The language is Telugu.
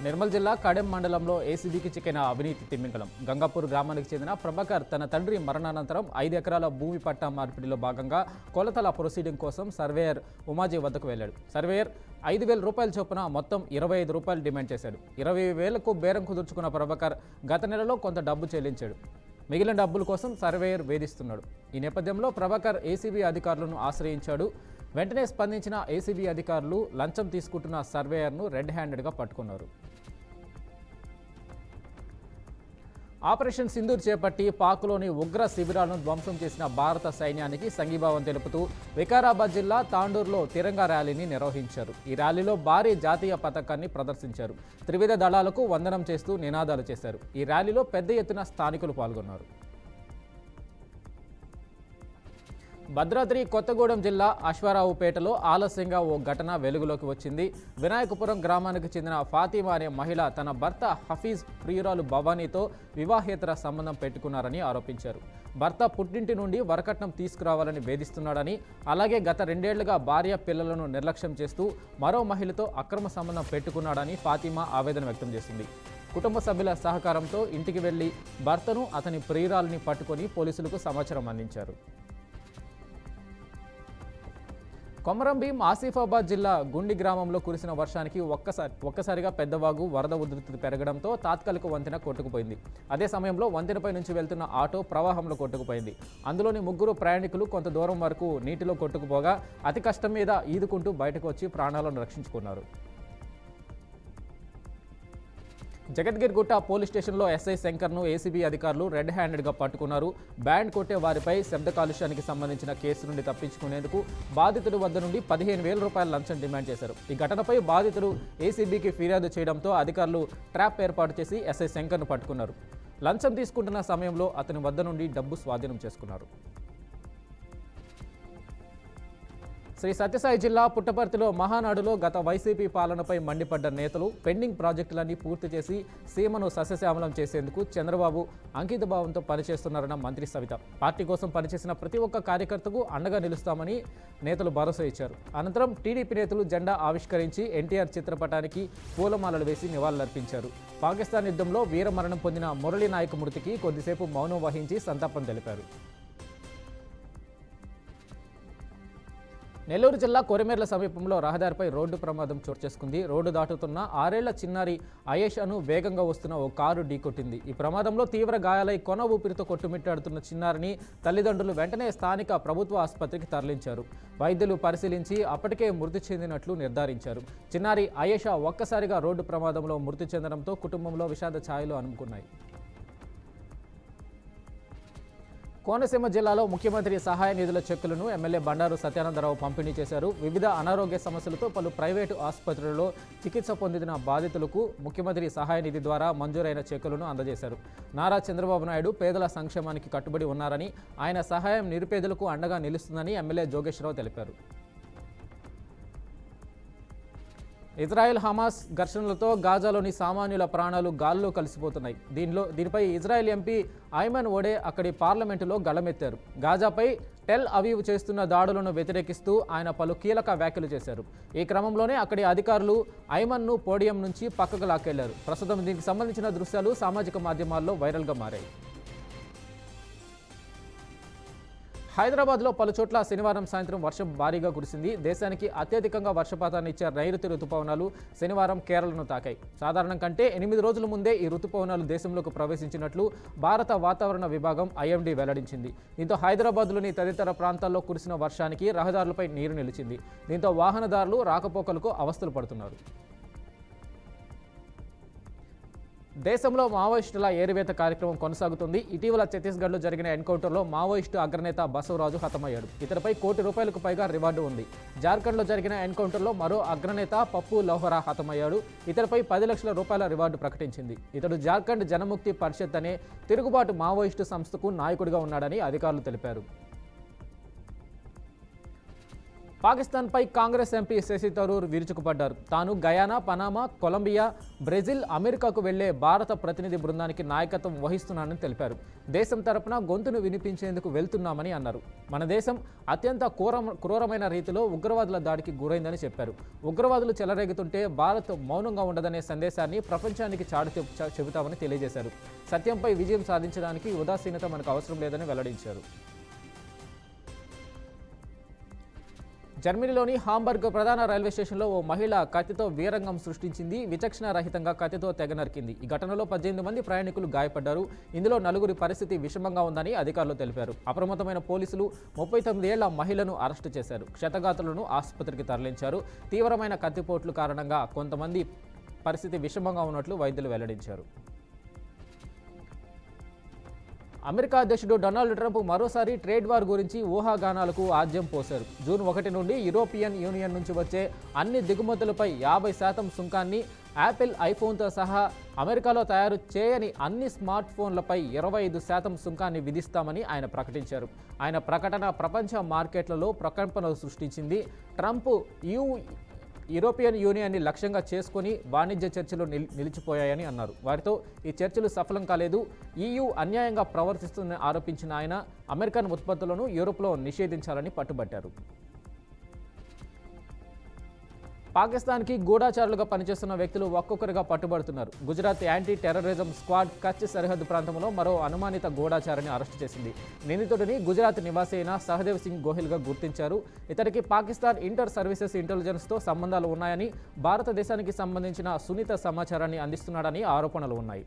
నిర్మల్ జిల్లా కడెం మండలంలో ఏసీబీకి చిక్కిన అవినీతి తిమ్మింగళం. గంగాపూర్ గ్రామానికి చెందిన ప్రభాకర్ తన తండ్రి మరణానంతరం 5 ఎకరాల భూమి పట్టా మార్పిడిలో భాగంగా కొలతల ప్రొసీడింగ్ కోసం సర్వేయర్ ఉమాజీ వద్దకు వెళ్లాడు. సర్వేయర్ 5,000 రూపాయల చొప్పున మొత్తం 25 రూపాయలు డిమాండ్ చేశాడు. 20,000కు బేరం కుదుర్చుకున్న ప్రభాకర్ గత నెలలో కొంత డబ్బు చెల్లించాడు. మిగిలిన డబ్బుల కోసం సర్వేయర్ వేధిస్తున్నాడు. ఈ నేపథ్యంలో ప్రభాకర్ ఏసీబీ అధికారులను ఆశ్రయించాడు. వెంటనే స్పందించిన ఏసీబీ అధికారులు లంచం తీసుకుంటున్న సర్వేయర్ను రెడ్ హ్యాండెడ్గా పట్టుకున్నారు. ఆపరేషన్ సింధూర్ చేపట్టి పాక్లోని ఉగ్ర శిబిరాలను ధ్వంసం చేసిన భారత సైన్యానికి సంఘీభావం తెలుపుతూ వికారాబాద్ జిల్లా తాండూరులో తిరంగా ర్యాలీని నిర్వహించారు. ఈ ర్యాలీలో భారీ జాతీయ పతాకాన్ని ప్రదర్శించారు. త్రివిధ దళాలకు వందనం చేస్తూ నినాదాలు చేశారు. ఈ ర్యాలీలో పెద్ద ఎత్తున స్థానికులు పాల్గొన్నారు. భద్రాద్రి కొత్తగూడెం జిల్లా అశ్వారావుపేటలో ఆలస్యంగా ఓ ఘటన వెలుగులోకి వచ్చింది. వినాయకపురం గ్రామానికి చెందిన ఫాతిమా అనే మహిళ తన భర్త హఫీజ్ ప్రియురాలు భవానీతో వివాహేతర సంబంధం పెట్టుకున్నారని ఆరోపించారు. భర్త పుట్టింటి నుండి వరకట్నం తీసుకురావాలని వేధిస్తున్నాడని, అలాగే గత 2 ఏళ్లుగా భార్య పిల్లలను నిర్లక్ష్యం చేస్తూ మరో మహిళతో అక్రమ సంబంధం పెట్టుకున్నాడని ఫాతిమా ఆవేదన వ్యక్తం చేసింది. కుటుంబ సభ్యుల సహకారంతో ఇంటికి వెళ్లి భర్తను అతని ప్రియురాలిని పట్టుకొని పోలీసులకు సమాచారం అందించారు. కొమరంభీం ఆసిఫాబాద్ జిల్లా గుండి గ్రామంలో కురిసిన వర్షానికి ఒక్కసారిగా పెద్దవాగు వరద ఉధృతి పెరగడంతో తాత్కాలిక వంతెన కొట్టుకుపోయింది. అదే సమయంలో వంతెనపై నుంచి వెళ్తున్న ఆటో ప్రవాహంలో కొట్టుకుపోయింది. అందులోని 3 ప్రయాణికులు కొంత దూరం వరకు నీటిలో కొట్టుకుపోగా అతి కష్టం మీద ఈదుకుంటూ బయటకు వచ్చి ప్రాణాలను రక్షించుకున్నారు. జగద్గిరిగుట్ట పోలీస్ స్టేషన్లో ఎస్ఐ శంకర్ను ఏసీబీ అధికారులు రెడ్ హ్యాండెడ్గా పట్టుకున్నారు. బ్యాండ్ కొట్టే వారిపై శబ్ద కాలుష్యానికి సంబంధించిన కేసు నుండి తప్పించుకునేందుకు బాధితుడి వద్ద నుండి 15,000 రూపాయల లంచం డిమాండ్ చేశారు. ఈ ఘటనపై బాధితుడు ఏసీబీకి ఫిర్యాదు చేయడంతో అధికారులు ట్రాప్ ఏర్పాటు చేసి ఎస్ఐ శంకర్ను పట్టుకున్నారు. లంచం తీసుకుంటున్న సమయంలో అతని వద్ద నుండి డబ్బు స్వాధీనం చేసుకున్నారు. శ్రీ సత్యసాయి జిల్లా పుట్టపర్తిలో మహానాడులో గత వైసీపీ పాలనపై మండిపడ్డ నేతలు పెండింగ్ ప్రాజెక్టులన్నీ పూర్తి చేసి సీమను సస్యశ్యామలం చేసేందుకు చంద్రబాబు అంకితభావంతో పనిచేస్తున్నారన్న మంత్రి సవిత. పార్టీ కోసం పనిచేసిన ప్రతి ఒక్క కార్యకర్తకు అండగా నిలుస్తామని నేతలు భరోసా ఇచ్చారు. అనంతరం టీడీపీ నేతలు జెండా ఆవిష్కరించి ఎన్టీఆర్ చిత్రపటానికి పూలమాలలు వేసి నివాళులర్పించారు. పాకిస్తాన్ యుద్ధంలో వీరమరణం పొందిన మురళీ నాయక్ మృతికి కొద్దిసేపు మౌనం వహించి సంతాపం తెలిపారు. నెల్లూరు జిల్లా కొరిమేర్ల సమీపంలో రహదారిపై రోడ్డు ప్రమాదం చోటు చేసుకుంది. రోడ్డు దాటుతున్న 6 ఏళ్ల చిన్నారి అయేషాను వేగంగా వస్తున్న ఓ కారు ఢీకొట్టింది. ఈ ప్రమాదంలో తీవ్ర గాయాలై కొన ఊపిరితో కొట్టుమిట్టాడుతున్న చిన్నారిని తల్లిదండ్రులు వెంటనే స్థానిక ప్రభుత్వ ఆసుపత్రికి తరలించారు. వైద్యులు పరిశీలించి అప్పటికే మృతి చెందినట్లు నిర్ధారించారు. చిన్నారి అయేషా ఒక్కసారిగా రోడ్డు ప్రమాదంలో మృతి చెందడంతో కుటుంబంలో విషాద ఛాయలు అలుముకున్నాయి. కోనసీమ జిల్లాలో ముఖ్యమంత్రి సహాయ నిధుల చెక్కులను ఎమ్మెల్యే బండారు సత్యానందరావు పంపిణీ చేశారు. వివిధ అనారోగ్య సమస్యలతో పలు ప్రైవేటు ఆసుపత్రులలో చికిత్స పొందిన బాధితులకు ముఖ్యమంత్రి సహాయ నిధి ద్వారా మంజూరైన చెక్కులను అందజేశారు. నారా చంద్రబాబు నాయుడు పేదల సంక్షేమానికి కట్టుబడి ఉన్నారని, ఆయన సహాయం నిరుపేదలకు అండగా నిలుస్తుందని ఎమ్మెల్యే జోగేశ్వరరావు తెలిపారు. ఇజ్రాయెల్ హమాస్ ఘర్షణలతో గాజాలోని సామాన్యుల ప్రాణాలు గాల్లో కలిసిపోతున్నాయి. దీనిపై ఇజ్రాయెల్ ఎంపీ ఐమన్ ఓడే అక్కడి పార్లమెంటులో గళమెత్తారు. గాజాపై టెల్ అవీవ్ చేస్తున్న దాడులను వ్యతిరేకిస్తూ ఆయన పలు కీలక వ్యాఖ్యలు చేశారు. ఈ క్రమంలోనే అక్కడి అధికారులు ఐమన్ను పోడియం నుంచి పక్కకు లాక్కెళ్లారు. ప్రస్తుతం దీనికి సంబంధించిన దృశ్యాలు సామాజిక మాధ్యమాల్లో వైరల్గా మారాయి. హైదరాబాద్లో పలు చోట్ల శనివారం సాయంత్రం వర్షం భారీగా కురిసింది. దేశానికి అత్యధికంగా వర్షపాతాన్ని ఇచ్చే నైరుతి రుతుపవనాలు శనివారం కేరళను తాకాయి. సాధారణం కంటే 8 రోజుల ముందే ఈ రుతుపవనాలు దేశంలోకి ప్రవేశించినట్లు భారత వాతావరణ విభాగం ఐఎండీ వెల్లడించింది. దీంతో హైదరాబాద్లోని తదితర ప్రాంతాల్లో కురిసిన వర్షానికి రహదారులపై నీరు నిలిచింది. దీంతో వాహనదారులు రాకపోకలకు అవస్థలు పడుతున్నారు. దేశంలో మావోయిస్టుల ఏరివేత కార్యక్రమం కొనసాగుతుంది. ఇటీవల ఛత్తీస్గఢ్లో జరిగిన ఎన్కౌంటర్లో మావోయిస్టు అగ్రనేత బసవరాజు హతమయ్యాడు. ఇతడిపై ₹1 కోటి పైగా రివార్డు ఉంది. జార్ఖండ్లో జరిగిన ఎన్కౌంటర్లో మరో అగ్రనేత పప్పు లౌహరా హతమయ్యాడు. ఇతడిపై ₹10 లక్షల రివార్డు ప్రకటించింది. ఇతడు జార్ఖండ్ జనముక్తి పరిషత్ అనే తిరుగుబాటు మావోయిస్టు సంస్థకు నాయకుడిగా ఉన్నాడని అధికారులు తెలిపారు. పాకిస్తాన్పై కాంగ్రెస్ ఎంపీ శశి థరూర్ విరుచుకుపడ్డారు. తాను గయానా, పనామా, కొలంబియా, బ్రెజిల్, అమెరికాకు వెళ్లే భారత ప్రతినిధి బృందానికి నాయకత్వం వహిస్తున్నానని తెలిపారు. దేశం తరపున గొంతును వినిపించేందుకు వెళ్తున్నామని అన్నారు. మన దేశం అత్యంత క్రూరమైన రీతిలో ఉగ్రవాదుల దాడికి గురైందని చెప్పారు. ఉగ్రవాదులు చెలరేగుతుంటే భారత్ మౌనంగా ఉండదనే సందేశాన్ని ప్రపంచానికి చెబుతామని తెలియజేశారు. సత్యంపై విజయం సాధించడానికి ఉదాసీనత మనకు అవసరం లేదని వెల్లడించారు. జర్మనీలోని హాంబర్గ్ ప్రధాన రైల్వే స్టేషన్లో ఓ మహిళ కత్తితో వీరంగం సృష్టించింది. విచక్షణ రహితంగా కత్తితో తెగ నరికింది. ఈ ఘటనలో 18 మంది ప్రయాణికులు గాయపడ్డారు. ఇందులో 4 పరిస్థితి విషమంగా ఉందని అధికారులు తెలిపారు. అప్రమత్తమైన పోలీసులు 39 ఏళ్ల మహిళను అరెస్టు చేశారు. క్షతగాత్రులను ఆసుపత్రికి తరలించారు. తీవ్రమైన కత్తిపోట్లు కారణంగా కొంతమంది పరిస్థితి విషమంగా ఉన్నట్లు వైద్యులు వెల్లడించారు. అమెరికా అధ్యక్షుడు డొనాల్డ్ ట్రంప్ మరోసారి ట్రేడ్ వార్ గురించి ఊహాగానాలకు ఆజ్యం పోశారు. జూన్ 1 నుండి యూరోపియన్ యూనియన్ నుంచి వచ్చే అన్ని దిగుమతులపై 50% సుంకాన్ని, యాపిల్ ఐఫోన్తో సహా అమెరికాలో తయారు చేయని అన్ని స్మార్ట్ ఫోన్లపై 25% సుంకాన్ని విధిస్తామని ఆయన ప్రకటించారు. ఆయన ప్రకటన ప్రపంచ మార్కెట్లలో ప్రకంపనలు సృష్టించింది. ట్రంప్ యూరోపియన్ యూనియన్ని లక్ష్యంగా చేసుకుని వాణిజ్య చర్చలు నిలిచిపోయాయని అన్నారు. వారితో ఈ చర్చలు సఫలం కాలేదు. EU అన్యాయంగా ప్రవర్తిస్తుందని ఆరోపించిన ఆయన అమెరికన్ ఉత్పత్తులను యూరోప్లో నిషేధించాలని పట్టుబట్టారు. పాకిస్తాన్కి గూఢాచారులుగా పనిచేస్తున్న వ్యక్తులు ఒక్కొక్కరిగా పట్టుబడుతున్నారు. Gujarat anti terrorism squad Kutch సరిహద్దు ప్రాంతంలో మరో అనుమానిత గూఢాచారిని అరెస్టు చేసింది. నిందితుడిని గుజరాత్ నివాసి అయిన సహదేవ్ సింగ్ గోహిల్గా గుర్తించారు. ఇతనికి పాకిస్తాన్ ఇంటర్ సర్వీసెస్ ఇంటెలిజెన్స్తో సంబంధాలు ఉన్నాయని, భారతదేశానికి సంబంధించిన సున్నిత సమాచారాన్ని అందిస్తున్నాడని ఆరోపణలు ఉన్నాయి.